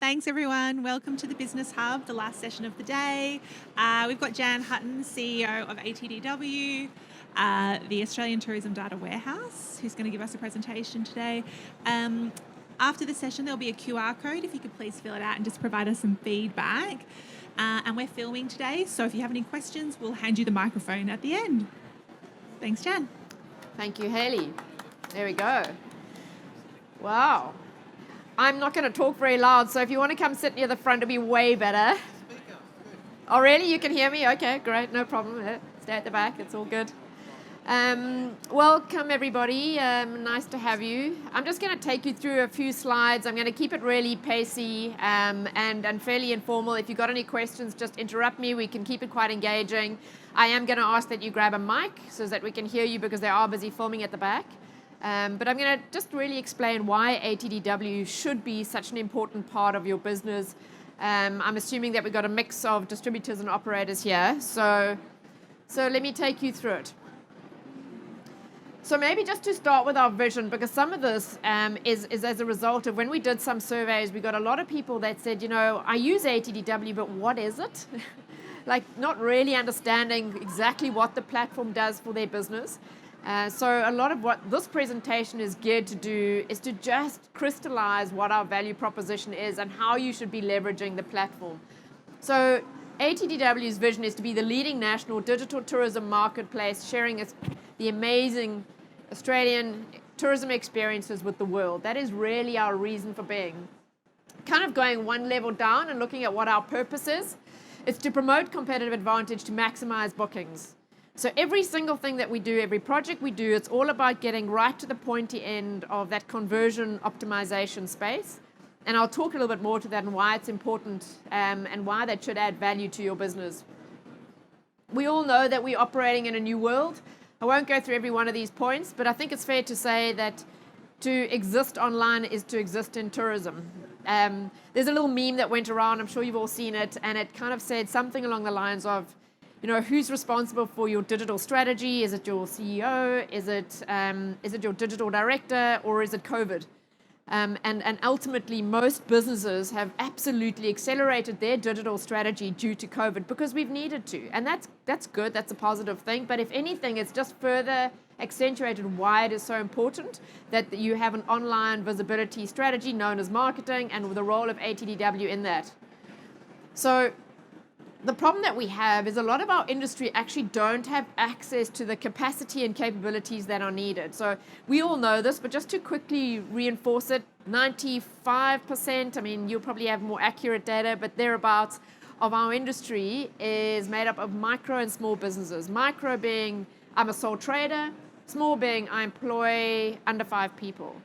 Thanks, everyone. Welcome to the Business Hub, the last session of the day. We've got Jan Hutton, CEO of ATDW, the Australian Tourism Data Warehouse, who's going to give us a presentation today. After the session, there'll be a QR code. If you could please fill it out and just provide us some feedback. And we're filming today, so if you have any questions, we'll hand you the microphone at the end. Thanks, Jan. Thank you, Hayley. There we go. Wow. I'm not going to talk very loud, so if you want to come sit near the front, it'll be way better. Oh, really? You can hear me? Okay, great. No problem. Stay at the back. It's all good. Welcome, everybody. Nice to have you. I'm just going to take you through a few slides. I'm going to keep it really pacey and fairly informal. If you've got any questions, just interrupt me. We can keep it quite engaging. I am going to ask that you grab a mic so that we can hear you because they are busy filming at the back. But I'm going to just really explain why ATDW should be such an important part of your business. I'm assuming that we've got a mix of distributors and operators here. So let me take you through it. So maybe just to start with our vision, because some of this is as a result of when we did some surveys, we got a lot of people that said, you know, I use ATDW, but what is it? Like not really understanding exactly what the platform does for their business. So a lot of what this presentation is geared to do is to just crystallize what our value proposition is and how you should be leveraging the platform. So ATDW's vision is to be the leading national digital tourism marketplace, sharing the amazing Australian tourism experiences with the world. That is really our reason for being. Kind of going one level down and looking at what our purpose is. It's to promote competitive advantage to maximize bookings. So every single thing that we do, every project we do, it's all about getting right to the pointy end of that conversion optimization space. And I'll talk a little bit more to that and why it's important and why that should add value to your business. We all know that we're operating in a new world. I won't go through every one of these points, but I think it's fair to say that to exist online is to exist in tourism. There's a little meme that went around, I'm sure you've all seen it, and it kind of said something along the lines of, you know, who's responsible for your digital strategy? Is it your CEO? Is it your digital director? Or is it COVID? And ultimately, most businesses have absolutely accelerated their digital strategy due to COVID because we've needed to. And that's good. That's a positive thing. But if anything, it's just further accentuated why it is so important that you have an online visibility strategy known as marketing and the role of ATDW in that. So the problem that we have is a lot of our industry actually don't have access to the capacity and capabilities that are needed. So we all know this, but just to quickly reinforce it, 95%, I mean, you'll probably have more accurate data, but thereabouts, of our industry is made up of micro and small businesses. Micro being, I'm a sole trader, small being, I employ under 5 people.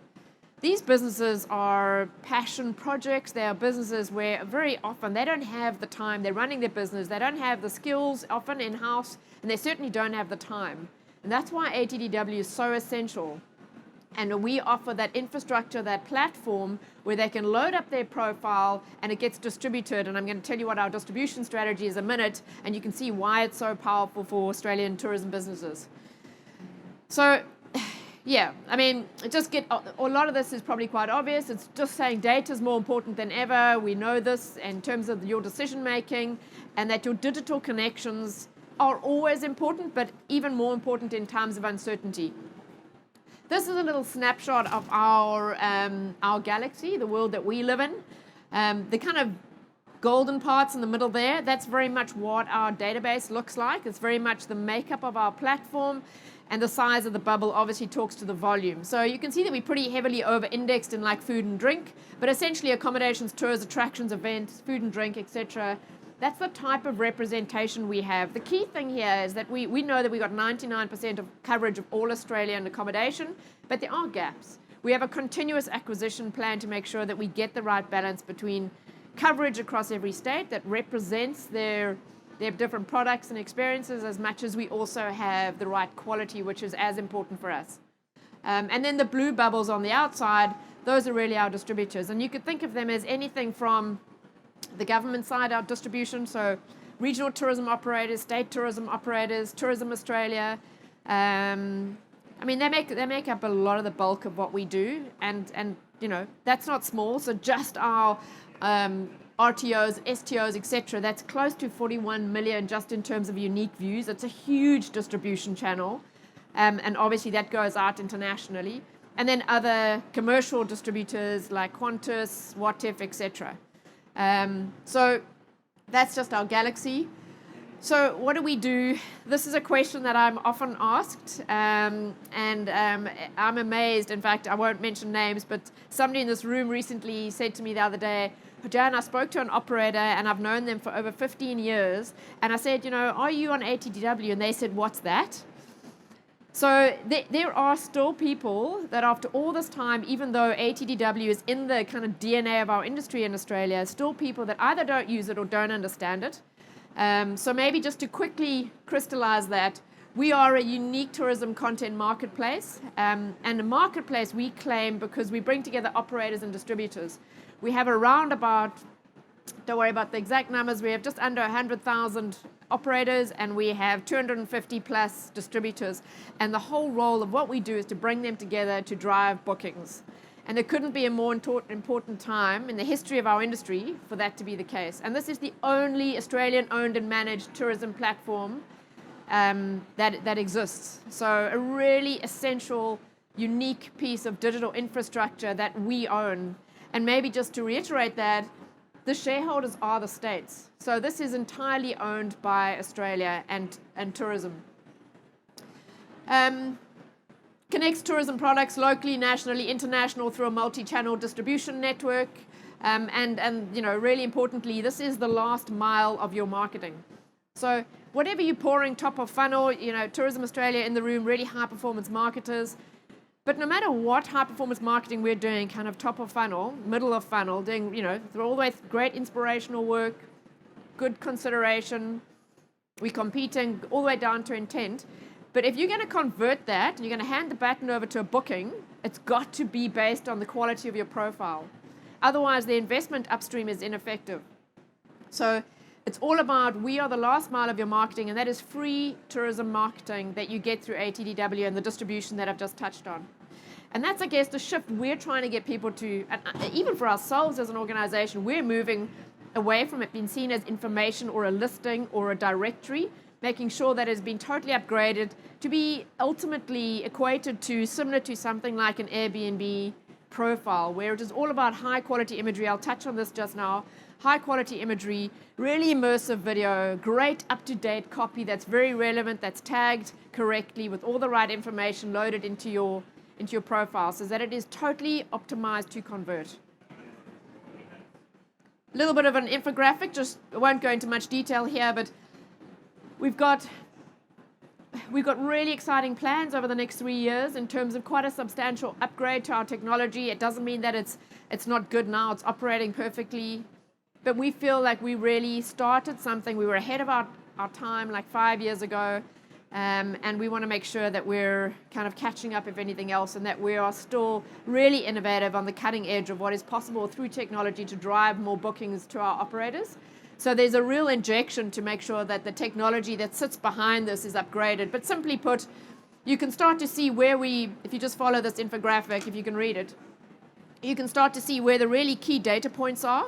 These businesses are passion projects. They are businesses where very often they don't have the time. They're running their business. They don't have the skills often in-house, and they certainly don't have the time. And that's why ATDW is so essential. And we offer that infrastructure, that platform where they can load up their profile and it gets distributed. And I'm going to tell you what our distribution strategy is in a minute, and you can see why it's so powerful for Australian tourism businesses. So, yeah, I mean, a lot of this is probably quite obvious. It's just saying data is more important than ever. We know this in terms of your decision making, and that your digital connections are always important, but even more important in times of uncertainty. This is a little snapshot of our galaxy, the world that we live in. The kind of golden parts in the middle there, that's very much what our database looks like. It's very much the makeup of our platform. And the size of the bubble obviously talks to the volume. So you can see that we're pretty heavily over-indexed in like food and drink, but essentially accommodations, tours, attractions, events, food and drink, etc. That's the type of representation we have. The key thing here is that we know that we've got 99% of coverage of all Australian accommodation, but there are gaps. We have a continuous acquisition plan to make sure that we get the right balance between coverage across every state that represents their different products and experiences as much as we also have the right quality, which is as important for us. And then the blue bubbles on the outside, those are really our distributors. And you could think of them as anything from the government side, our distribution, so regional tourism operators, state tourism operators, Tourism Australia. I mean, they make up a lot of the bulk of what we do. And you know, that's not small. So just our RTOs, STOs, etc. That's close to 41 million just in terms of unique views. It's a huge distribution channel. And obviously that goes out internationally. And then other commercial distributors like Qantas, Watif, etc. So that's just our galaxy. So what do we do? This is a question that I'm often asked, and I'm amazed. In fact, I won't mention names, but somebody in this room recently said to me the other day, Jan, I spoke to an operator and I've known them for over 15 years. And I said, are you on ATDW? And they said, what's that? So there are still people that after all this time, even though ATDW is in the kind of DNA of our industry in Australia, still people that either don't use it or don't understand it. So maybe just to quickly crystallize that, we are a unique tourism content marketplace. And a marketplace we claim because we bring together operators and distributors. We have around about, don't worry about the exact numbers, we have just under 100,000 operators and we have 250 plus distributors. And the whole role of what we do is to bring them together to drive bookings. And there couldn't be a more important time in the history of our industry for that to be the case. And this is the only Australian-owned and managed tourism platform that exists. So a really essential, unique piece of digital infrastructure that we own. And maybe just to reiterate that, the shareholders are the states. So this is entirely owned by Australia and tourism. Connects tourism products locally, nationally, international through a multi-channel distribution network. And really importantly, this is the last mile of your marketing. So whatever you're pouring top of funnel, Tourism Australia in the room, really high performance marketers. But no matter what high performance marketing we're doing, kind of top of funnel, middle of funnel, doing, through all the way great inspirational work, good consideration, we're competing all the way down to intent. But if you're going to convert that, and you're going to hand the baton over to a booking, it's got to be based on the quality of your profile. Otherwise, the investment upstream is ineffective. So it's all about, we are the last mile of your marketing, and that is free tourism marketing that you get through ATDW and the distribution that I've just touched on. And that's, I guess, the shift we're trying to get people to, and even for ourselves as an organization, we're moving away from it being seen as information or a listing or a directory, making sure that it's been totally upgraded to be ultimately equated to similar to something like an Airbnb profile, where it is all about high quality imagery. I'll touch on this just now. High quality imagery, really immersive video, great up-to-date copy that's very relevant, that's tagged correctly with all the right information loaded into your profile so that it is totally optimized to convert. A little bit of an infographic, I won't go into much detail here, but we've got really exciting plans over the next 3 years in terms of quite a substantial upgrade to our technology. It doesn't mean that it's not good now, it's operating perfectly. But we feel like we really started something. We were ahead of our time like 5 years ago. And we want to make sure that we're kind of catching up, if anything else, and that we are still really innovative on the cutting edge of what is possible through technology to drive more bookings to our operators. So there's a real injection to make sure that the technology that sits behind this is upgraded. But simply put, you can start to see where if you just follow this infographic, if you can read it, you can start to see where the really key data points are.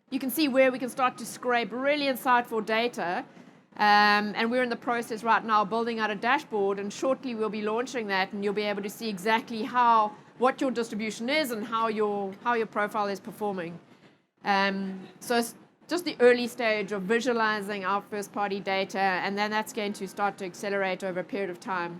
You can see where we can start to scrape really insightful data. And we're in the process right now building out a dashboard, and shortly we'll be launching that, and you'll be able to see exactly what your distribution is and how your profile is performing. So it's just the early stage of visualizing our first party data, and then that's going to start to accelerate over a period of time.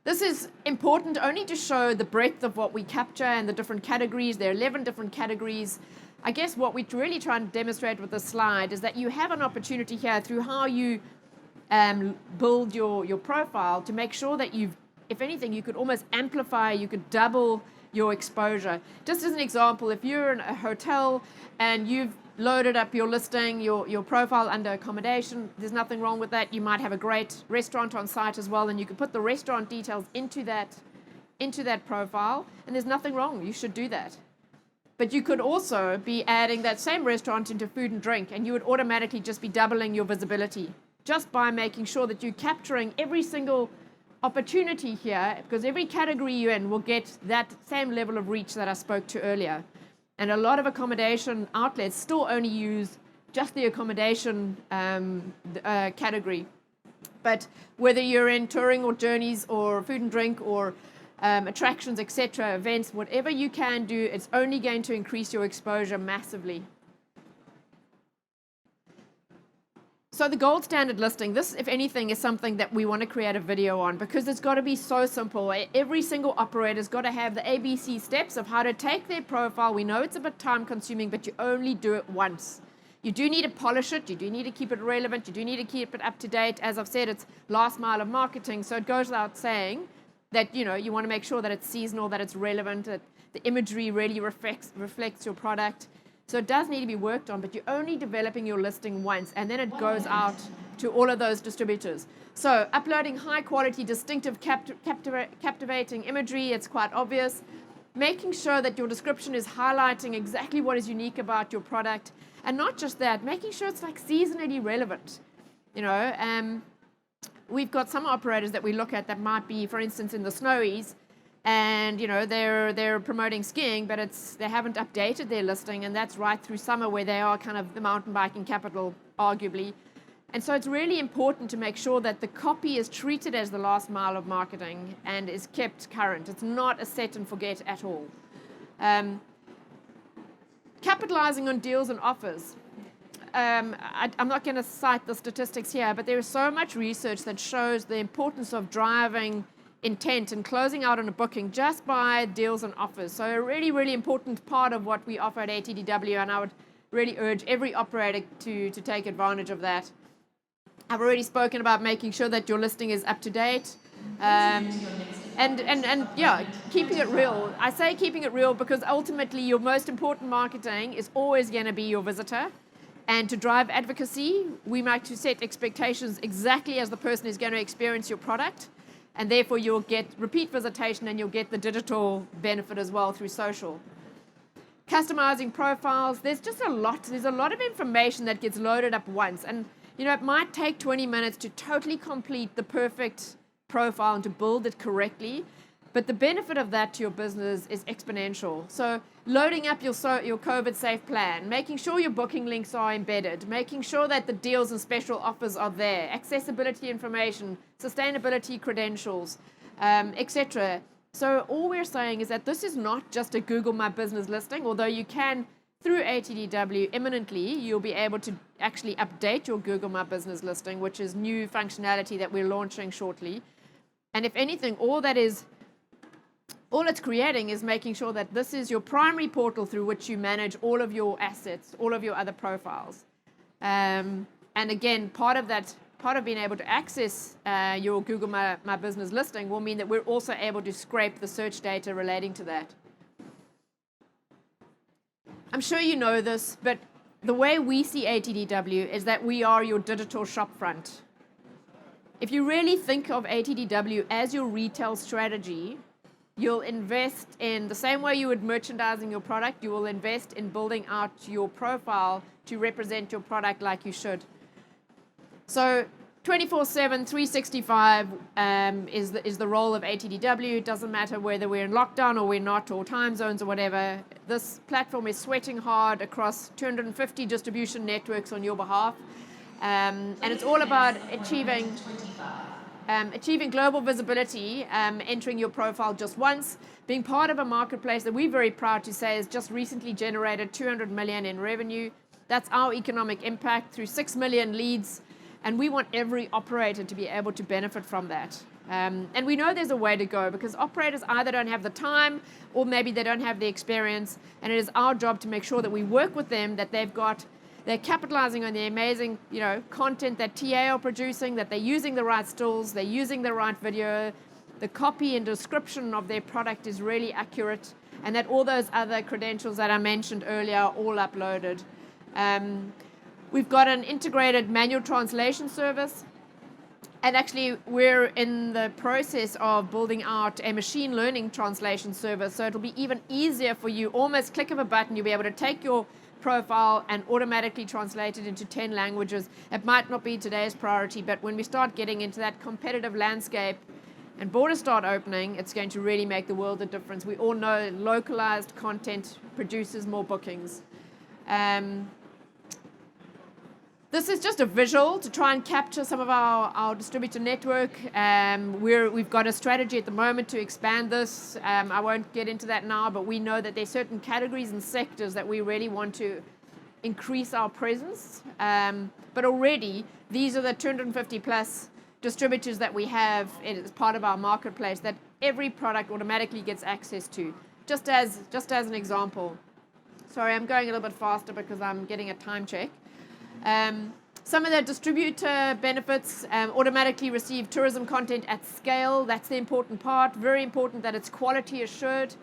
This is important only to show the breadth of what we capture and the different categories. There are 11 different categories. I guess what we're really trying to demonstrate with this slide is that you have an opportunity here through how you build your profile to make sure that if anything, you could almost amplify, you could double your exposure. Just as an example, if you're in a hotel and you've loaded up your listing, your profile under accommodation, there's nothing wrong with that. You might have a great restaurant on site as well, and you can put the restaurant details into that profile, and there's nothing wrong. You should do that. But you could also be adding that same restaurant into food and drink, and you would automatically just be doubling your visibility just by making sure that you're capturing every single opportunity here, because every category you're in will get that same level of reach that I spoke to earlier. And a lot of accommodation outlets still only use just the accommodation category. But whether you're in touring or journeys or food and drink or attractions, etc., events, whatever you can do, it's only going to increase your exposure massively. So the gold standard listing, this, if anything, is something that we want to create a video on, because it's got to be so simple. Every single operator's got to have the ABC steps of how to take their profile. We know it's a bit time consuming, but you only do it once. You do need to polish it. You do need to keep it relevant. You do need to keep it up to date. As I've said, it's last mile of marketing. So it goes without saying that, you know, you want to make sure that it's seasonal, that it's relevant, that the imagery really reflects your product. So it does need to be worked on, but you're only developing your listing once, and then it goes out to all of those distributors. So uploading high quality, distinctive, captivating imagery, it's quite obvious. Making sure that your description is highlighting exactly what is unique about your product. And not just that, making sure it's like seasonally relevant. You know, we've got some operators that we look at that might be, for instance, in the snowies, and you know they're promoting skiing, but they haven't updated their listing, and that's right through summer where they are kind of the mountain biking capital, arguably. And so it's really important to make sure that the copy is treated as the last mile of marketing and is kept current. It's not a set and forget at all. Capitalizing on deals and offers. I'm not going to cite the statistics here, but there is so much research that shows the importance of driving intent and closing out on a booking just by deals and offers. So a really, really important part of what we offer at ATDW, and I would really urge every operator to take advantage of that. I've already spoken about making sure that your listing is up to date. And yeah, keeping it real. I say keeping it real because ultimately your most important marketing is always going to be your visitor. And to drive advocacy, we like to set expectations exactly as the person is going to experience your product. And therefore you'll get repeat visitation and you'll get the digital benefit as well through social. Customizing profiles, there's a lot of information that gets loaded up once. And you know, it might take 20 minutes to totally complete the perfect profile and to build it correctly. But the benefit of that to your business is exponential. So loading up your COVID safe plan, making sure your booking links are embedded, making sure that the deals and special offers are there, accessibility information, sustainability credentials, etc. So all we're saying is that this is not just a Google My Business listing, although you can, through ATDW, imminently, you'll be able to actually update your Google My Business listing, which is new functionality that we're launching shortly. And if anything, all it's creating is making sure that this is your primary portal through which you manage all of your assets, all of your other profiles. And again, part of being able to access your Google My Business listing will mean that we're also able to scrape the search data relating to that. I'm sure you know this, but the way we see ATDW is that we are your digital shopfront. If you really think of ATDW as your retail strategy, you'll invest in the same way you would merchandising your product, you will invest in building out your profile to represent your product like you should. So 24/7, 365 is the role of ATDW. It doesn't matter whether we're in lockdown or we're not, or time zones or whatever. This platform is sweating hard across 250 distribution networks on your behalf. And it's all about achieving global visibility, entering your profile just once, being part of a marketplace that we're very proud to say has just recently generated 200 million in revenue. That's our economic impact through 6 million leads. And we want every operator to be able to benefit from that. And we know there's a way to go because operators either don't have the time or maybe they don't have the experience. And it is our job to make sure that we work with them, that they're capitalizing on the amazing, content that TA are producing, that they're using the right stills, they're using the right video, the copy and description of their product is really accurate, and that all those other credentials that I mentioned earlier are all uploaded. We've got an integrated manual translation service, and actually we're in the process of building out a machine learning translation service, so it'll be even easier for you. Almost click of a button, you'll be able to take your profile and automatically translate it into 10 languages. It might not be today's priority, but when we start getting into that competitive landscape, and borders start opening, it's going to really make the world a difference. We all know localized content produces more bookings. This is just a visual to try and capture some of our distributor network. We've got a strategy at the moment to expand this. I won't get into that now, but we know that there's certain categories and sectors that we really want to increase our presence. But already, these are the 250 plus distributors that we have as part of our marketplace that every product automatically gets access to. Just as an example. Sorry, I'm going a little bit faster because I'm getting a time check. Some of the distributor benefits automatically receive tourism content at scale. That's the important part. Very important that it's quality assured.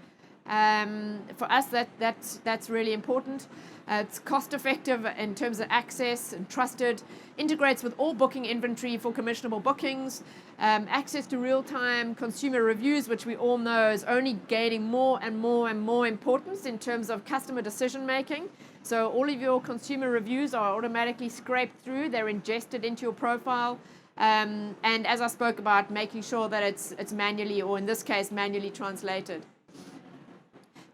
For us, that's really important. It's cost effective in terms of access and trusted. Integrates with all booking inventory for commissionable bookings. Access to real-time consumer reviews, which we all know is only gaining more and more and more importance in terms of customer decision making. So all of your consumer reviews are automatically scraped through. They're ingested into your profile. And as I spoke about, making sure that it's manually, or in this case, manually translated.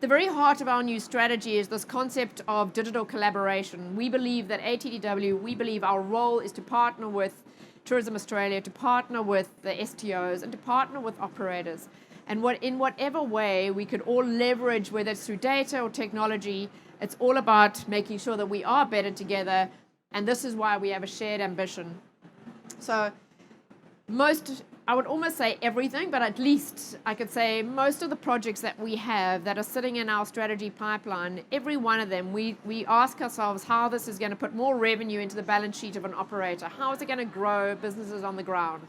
The very heart of our new strategy is this concept of digital collaboration. We believe that ATDW, our role is to partner with Tourism Australia, to partner with the STOs, and to partner with operators. And in whatever way we could all leverage, whether it's through data or technology, it's all about making sure that we are better together. And this is why we have a shared ambition. So I would almost say everything, but at least I could say most of the projects that we have that are sitting in our strategy pipeline, every one of them, we ask ourselves how this is going to put more revenue into the balance sheet of an operator. How is it going to grow businesses on the ground?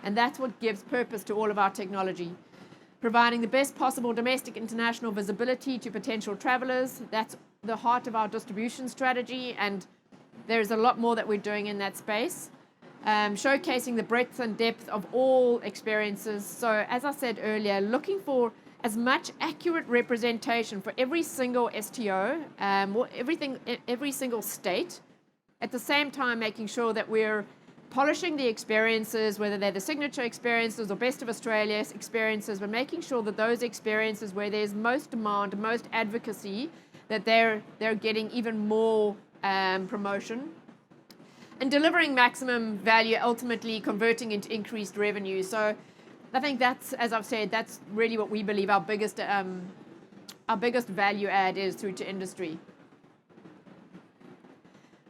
And that's what gives purpose to all of our technology. Providing the best possible domestic international visibility to potential travelers. That's the heart of our distribution strategy, and there's a lot more that we're doing in that space. Showcasing the breadth and depth of all experiences. So as I said earlier, looking for as much accurate representation for every single STO, every single state, at the same time making sure that we're polishing the experiences, whether they're the signature experiences or best of Australia experiences, but making sure that those experiences where there's most demand, most advocacy, that they're getting even more promotion. And delivering maximum value, ultimately converting into increased revenue. So I think that's, as I've said, that's really what we believe our biggest value add is through to industry.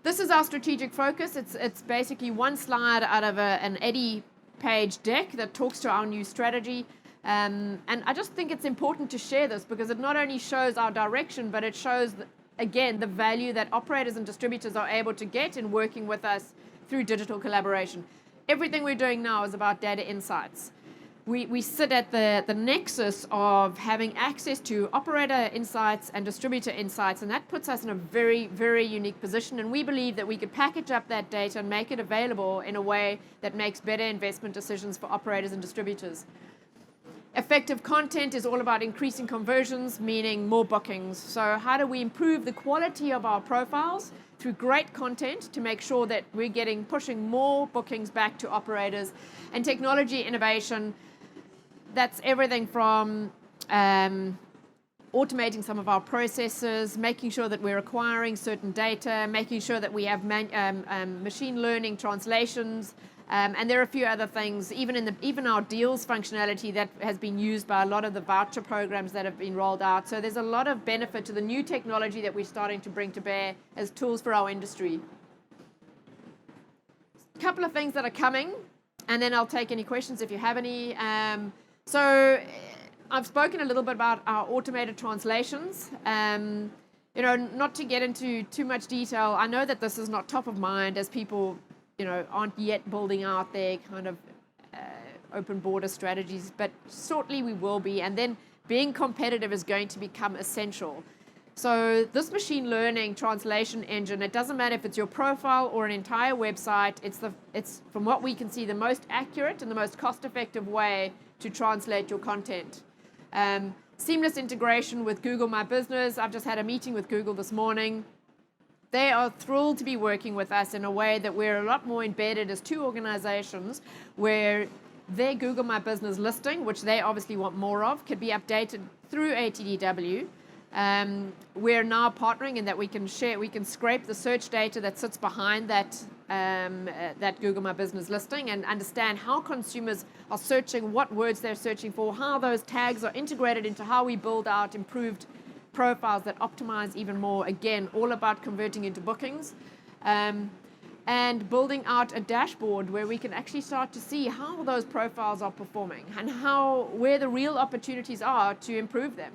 This is our strategic focus. It's basically one slide out of an 80-page deck that talks to our new strategy. And I just think it's important to share this because it not only shows our direction, but it shows again, the value that operators and distributors are able to get in working with us through digital collaboration. Everything we're doing now is about data insights. We sit at the nexus of having access to operator insights and distributor insights, and that puts us in a very, very unique position. And we believe that we could package up that data and make it available in a way that makes better investment decisions for operators and distributors. Effective content is all about increasing conversions, meaning more bookings. So how do we improve the quality of our profiles through great content to make sure that we're pushing more bookings back to operators? And technology innovation, that's everything from automating some of our processes, making sure that we're acquiring certain data, making sure that we have machine learning translations, and there are a few other things, even our deals functionality that has been used by a lot of the voucher programs that have been rolled out. So there's a lot of benefit to the new technology that we're starting to bring to bear as tools for our industry. A couple of things that are coming, and then I'll take any questions if you have any. So I've spoken a little bit about our automated translations. Not to get into too much detail, I know that this is not top of mind as people aren't yet building out their kind of open border strategies, but shortly we will be, and then being competitive is going to become essential. So this machine learning translation engine, it doesn't matter if it's your profile or an entire website, it's from what we can see the most accurate and the most cost-effective way to translate your content. Seamless integration with Google My Business. I've just had a meeting with Google this morning. They are thrilled to be working with us in a way that we're a lot more embedded as two organizations where their Google My Business listing, which they obviously want more of, could be updated through ATDW. We're now partnering in that we can scrape the search data that sits behind that Google My Business listing and understand how consumers are searching, what words they're searching for, how those tags are integrated into how we build out improved profiles that optimize even more. Again, all about converting into bookings. And building out a dashboard where we can actually start to see how those profiles are performing and where the real opportunities are to improve them.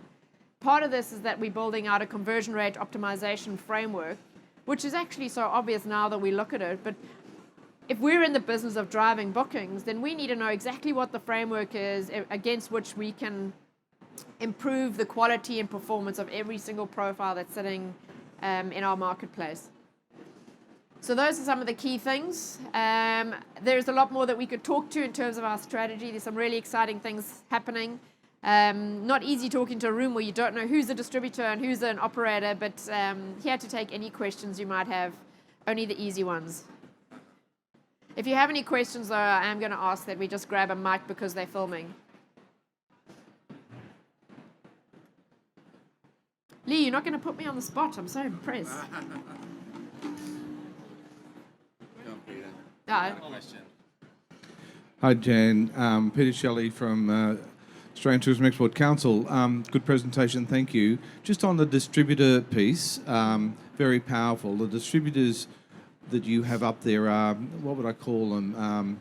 Part of this is that we're building out a conversion rate optimization framework, which is actually so obvious now that we look at it. But if we're in the business of driving bookings, then we need to know exactly what the framework is against which we can improve the quality and performance of every single profile that's sitting in our marketplace. So those are some of the key things. There's a lot more that we could talk to in terms of our strategy. There's some really exciting things happening. Not easy talking to a room where you don't know who's a distributor and who's an operator, but here to take any questions you might have, only the easy ones. If you have any questions, though, I am going to ask that we just grab a mic because they're filming. Lee, you're not going to put me on the spot. I'm so impressed. Hi, Jan. Peter Shelley from Australian Tourism Export Council. Good presentation, thank you. Just on the distributor piece, very powerful. The distributors that you have up there are, what would I call them?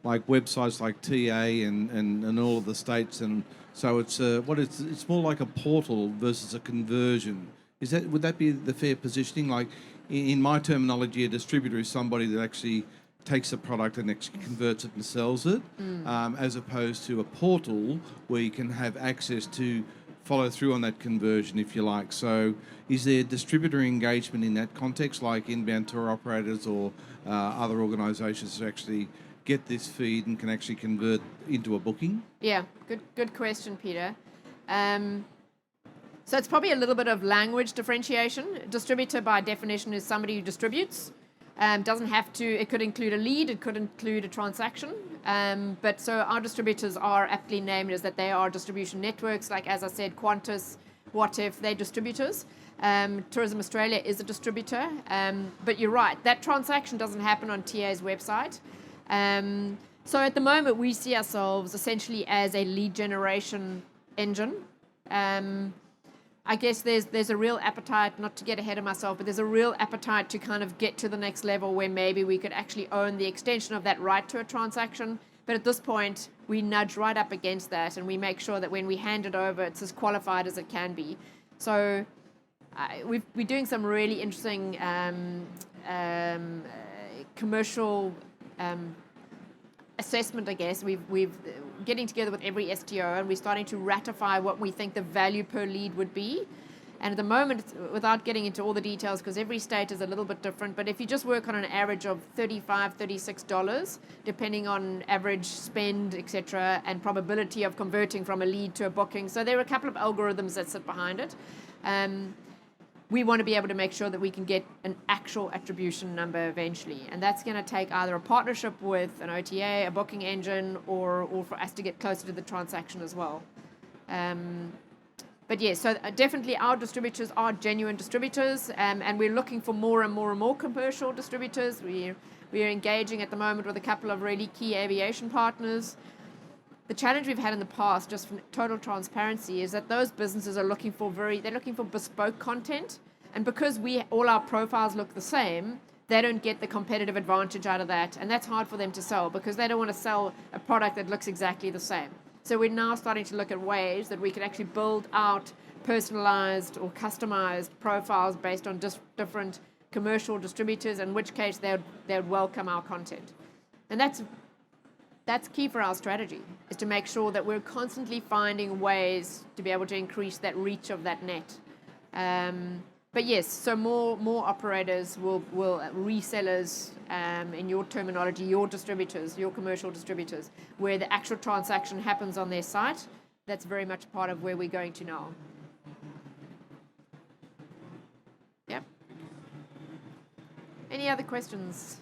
Like websites like TA and all of the states, and so it's more like a portal versus a conversion. Would that be the fair positioning? Like in my terminology, a distributor is somebody that actually takes a product and actually converts it and sells it, as opposed to a portal where you can have access to follow through on that conversion, if you like. So is there distributor engagement in that context, like inbound tour operators or other organisations to actually get this feed and can actually convert into a booking? Yeah, good question, Peter. So it's probably a little bit of language differentiation. Distributor, by definition, is somebody who distributes. Doesn't have to, it could include a lead, it could include a transaction. But so our distributors are aptly named as that they are distribution networks, like as I said, Qantas, What If, they're distributors. Tourism Australia is a distributor. But you're right, that transaction doesn't happen on TA's website. So at the moment, we see ourselves essentially as a lead generation engine. I guess there's a real appetite, not to get ahead of myself, but there's a real appetite to kind of get to the next level where maybe we could actually own the extension of that right to a transaction. But at this point, we nudge right up against that and we make sure that when we hand it over, it's as qualified as it can be. So we're doing some really interesting commercial assessment, I guess. We've getting together with every STO and we're starting to ratify what we think the value per lead would be. And at the moment, without getting into all the details, because every state is a little bit different, but if you just work on an average of $35, $36, depending on average spend, etc., and probability of converting from a lead to a booking. So there are a couple of algorithms that sit behind it. We want to be able to make sure that we can get an actual attribution number eventually. And that's going to take either a partnership with an OTA, a booking engine, or for us to get closer to the transaction as well. But yes, so definitely our distributors are genuine distributors, and we're looking for more and more and more commercial distributors. We are engaging at the moment with a couple of really key aviation partners. The challenge we've had in the past, just from total transparency, is that those businesses are looking for bespoke content, and because all our profiles look the same, they don't get the competitive advantage out of that, and that's hard for them to sell because they don't want to sell a product that looks exactly the same. So we're now starting to look at ways that we can actually build out personalized or customized profiles based on different commercial distributors, in which case they would welcome our content. And that's key for our strategy, is to make sure that we're constantly finding ways to be able to increase that reach of that net. But yes, so more operators will resellers, in your terminology, your distributors, your commercial distributors, where the actual transaction happens on their site. That's very much part of where we're going to now. Yep. Any other questions?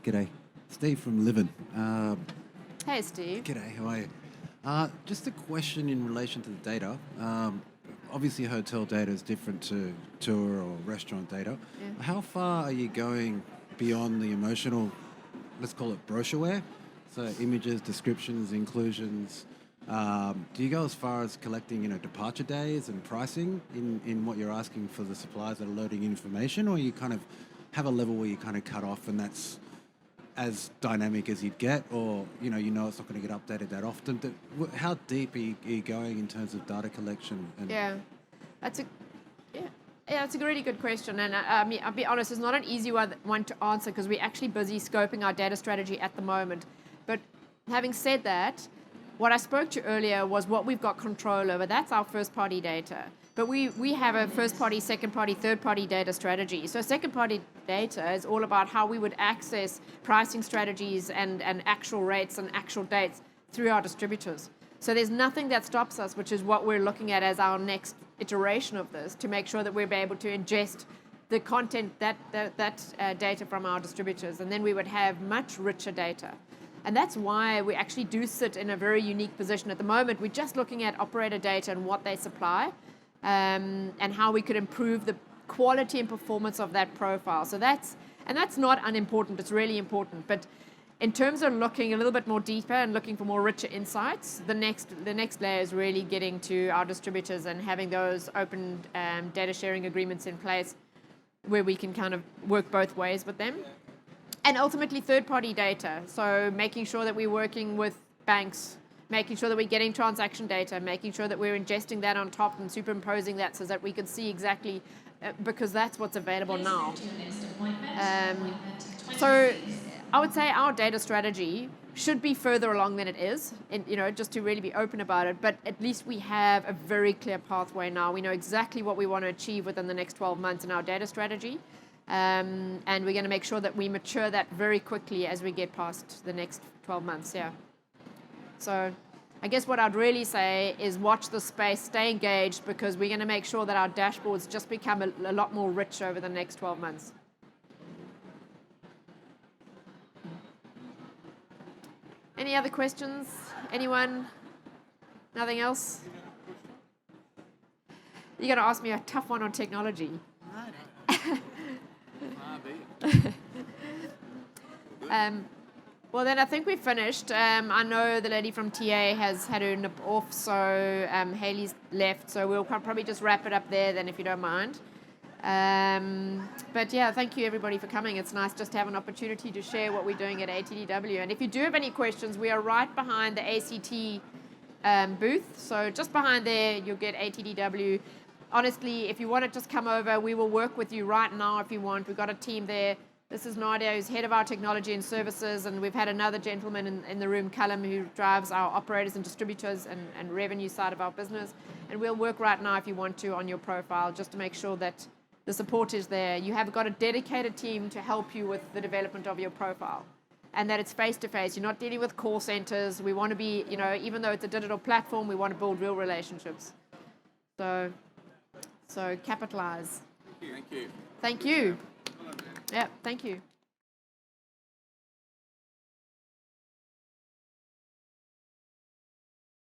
G'day. Steve from Livin. Hey, Steve. G'day, how are you? Just a question in relation to the data. Obviously, hotel data is different to tour or restaurant data. Yeah. How far are you going beyond the emotional, let's call it brochureware? So images, descriptions, inclusions. Do you go as far as collecting, departure days and pricing in what you're asking for the suppliers that are loading information, or you kind of have a level where you kind of cut off and that's as dynamic as you'd get, or it's not going to get updated that often? How deep are you going in terms of data collection? That's a really good question, and I mean, I'll be honest, it's not an easy one to answer because we're actually busy scoping our data strategy at the moment. But having said that, what I spoke to earlier was what we've got control over. That's our first-party data. But we have a first-party, second-party, third-party data strategy. So second-party data is all about how we would access pricing strategies and actual rates and actual dates through our distributors. So there's nothing that stops us, which is what we're looking at as our next iteration of this, to make sure that we're able to ingest the content, that data from our distributors. And then we would have much richer data. And that's why we actually do sit in a very unique position at the moment. We're just looking at operator data and what they supply, and how we could improve the quality and performance of that profile. So that's not unimportant, it's really important. But in terms of looking a little bit more deeper and looking for more richer insights, the next layer is really getting to our distributors and having those open data sharing agreements in place where we can kind of work both ways with them. And ultimately third-party data, so making sure that we're working with banks, making sure that we're getting transaction data, making sure that we're ingesting that on top and superimposing that so that we can see exactly, because that's what's available now. So I would say our data strategy should be further along than it is, and, just to really be open about it, but at least we have a very clear pathway now. We know exactly what we want to achieve within the next 12 months in our data strategy. And we're going to make sure that we mature that very quickly as we get past the next 12 months, So I guess what I'd really say is watch the space, stay engaged, because we're going to make sure that our dashboards just become a lot more rich over the next 12 months. Any other questions? Anyone? Nothing else? You're going to ask me a tough one on technology. Well, then I think we've finished. I know the lady from TA has had her nip off, so Hayley's left, so we'll probably just wrap it up there then, if you don't mind. But yeah, thank you everybody for coming. It's nice just to have an opportunity to share what we're doing at ATDW. And if you do have any questions, we are right behind the ACT booth. So just behind there, you'll get ATDW. Honestly, if you want to just come over, we will work with you right now if you want. We've got a team there. This is Nadia, who's head of our technology and services, and we've had another gentleman in the room, Callum, who drives our operators and distributors and revenue side of our business. And we'll work right now if you want to on your profile, just to make sure that the support is there. You have got a dedicated team to help you with the development of your profile, and that it's face-to-face. You're not dealing with call centers. We want to be, even though it's a digital platform, we want to build real relationships. So capitalize. Thank you. Thank you. Yeah, thank you.